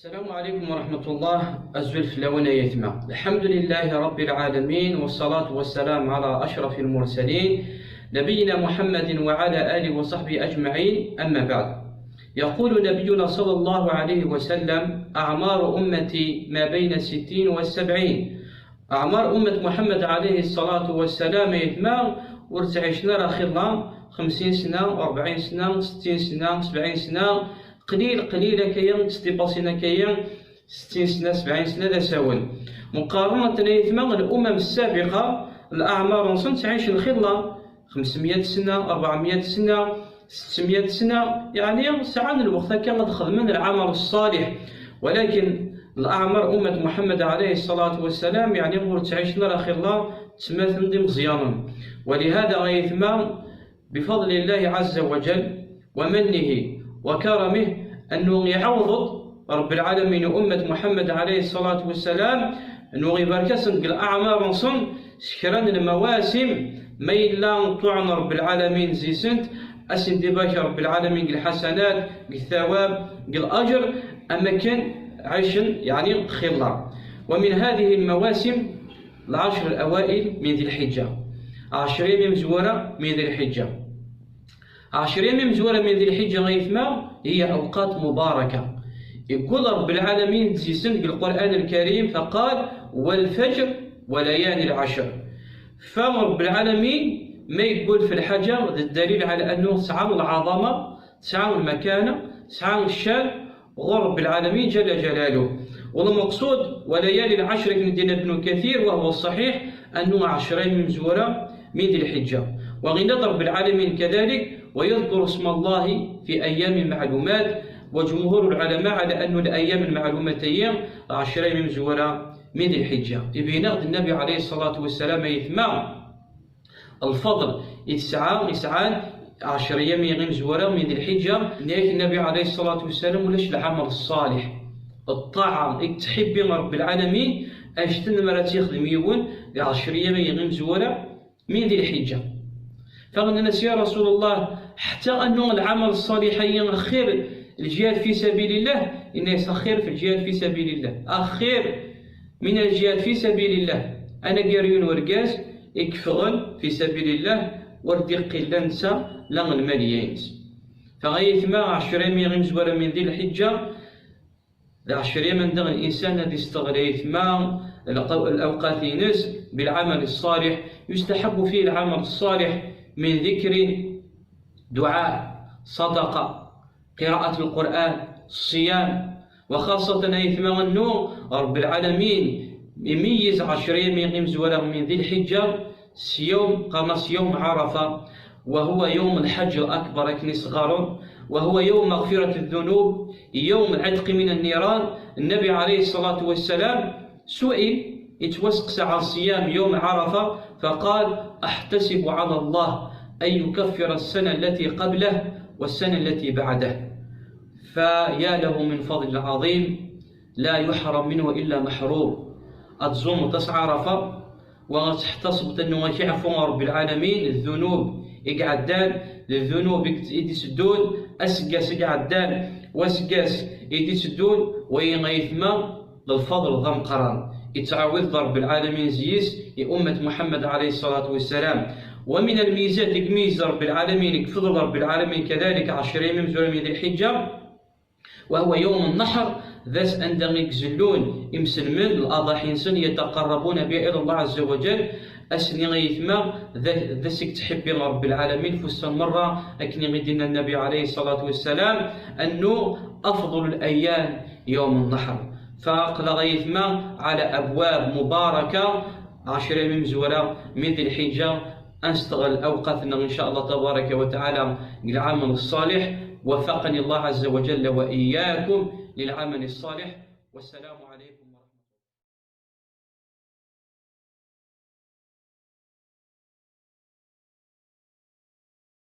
السلام عليكم ورحمة الله. الزلف لون يتمى. الحمد لله رب العالمين، والصلاة والسلام على أشرف المرسلين نبينا محمد وعلى آله وصحبه أجمعين. أما بعد، يقول نبينا صلى الله عليه وسلم: أعمار أمتي ما بين 60 و70. أعمار أمة محمد عليه الصلاة والسلام يتمى ورتعيشنا راخلا 50 سنة و40 سنة 60 سنة 70 سنة، قليلة كيان ستيباسينا كيان 60 سنة 70 سنة ذا ساون، مقارنة يتمى الأمم السابقة الأعمار نصن تعيش الخلا 500 سنة 400 سنة 600 سنة، يعني ساعات الوقت كان دخل من العمل الصالح. ولكن الأعمار أمة محمد عليه الصلاة والسلام يعني غور تعيش نرى خلا تماثل دي مزيانا. ولهذا غيثمى بفضل الله عز وجل ومنه وكرمه أنه يعوض رب العالمين أمة محمد عليه الصلاة والسلام أنه يباركسن بالأعمار نصن سكران المواسم ميلا طعن رب العالمين زي سنت أسن دباك رب العالمين الحسنات الثواب الأجر أمكن عيشن يعني خلا. ومن هذه المواسم العشر الأوائل من ذي الحجة، 10 مزورة من ذي الحجة. 10 مزورة من ذي الحجة غيثما هي أوقات مباركة. يقول رب العالمين زيسن بالقرآن الكريم فقال: والفجر وليالي العشر. فرب العالمين ما يقول في الحجة الدليل على أنه سعى العظمة سعى المكانة سعى الشان ورب العالمين جل جلاله. والمقصود وليالي العشر كندينا ابن كثير وهو الصحيح أنه 10 مزورة من ذي الحجة. وغنى رب العالمين كذلك ويذكر اسم الله في أيام معلومات، وجمهور العلماء على أن الأيام المعلومتين 10 مزورة من ذي الحجة. يبين النبي عليه الصلاة والسلام يثمى الفضل يسعى 10 أيام مزورة من ذي الحجة. نهاية النبي عليه الصلاة والسلام ولاش العمل الصالح الطاعة تحب رب العالمين أشتن مرات يخدم يون 10 أيام مزورة من ذي الحجة. فقلنا يا رسول الله حتى أنه العمل الصالح خير الجهاد في سبيل الله، إنه يسخر في الجهاد في سبيل الله أخير من الجهاد في سبيل الله. أنا قاريون ورقاز يكفغن في سبيل الله وردق لنسى لغن المليينز. فغيثما 10 مزورة من ذي الحجة 10 من دغن الإنسان الذي استغريت ما الأوقات ينس بالعمل الصالح. يستحب فيه العمل الصالح من ذكر، دعاء، صدقة، قراءة القرآن، الصيام. وخاصة يثمى النور رب العالمين يميز 10 مزورة من ذي الحجة يوم قمص يوم عرفة، وهو يوم الحج الأكبر كني صغار، وهو يوم مغفرة الذنوب، يوم العتق من النيران. النبي عليه الصلاة والسلام سئل يتوسق عن صيام يوم عرفة فقال: أحتسب على الله أن يكفر السنة التي قبله والسنة التي بعده. فيا له من فضل عظيم لا يحرم منه إلا محروم. أتزوم تسعى عرفة وتحتسب أنه يعفو رب العالمين الذنوب يقعدان للذنوب يدسدون أسقاس يقعدان واسقاس يدسدون ويغيثما للفضل ضم قران يتعوذ رب العالمين زيس أمة محمد عليه الصلاة والسلام. ومن الميزات يميز رب العالمين يفضل رب العالمين كذلك 10 مزورة من ذي الحجة، وهو يوم النحر ذاس أندغ يكزلون يمسلمن الأضاحي سن يتقربون بها إلى الله عز وجل. أسني غيثما ذاسك تحبي رب العالمين فسن مرة أكني غيدنا النبي عليه الصلاة والسلام أنه أفضل الأيام يوم النحر. فأقل غيثما على أبواب مباركة 10 مزورة من ذي الحجة. أنستغل أوقاتنا إن شاء الله تبارك وتعالى للعمل الصالح. وفقني الله عز وجل وإياكم للعمل الصالح. والسلام عليكم.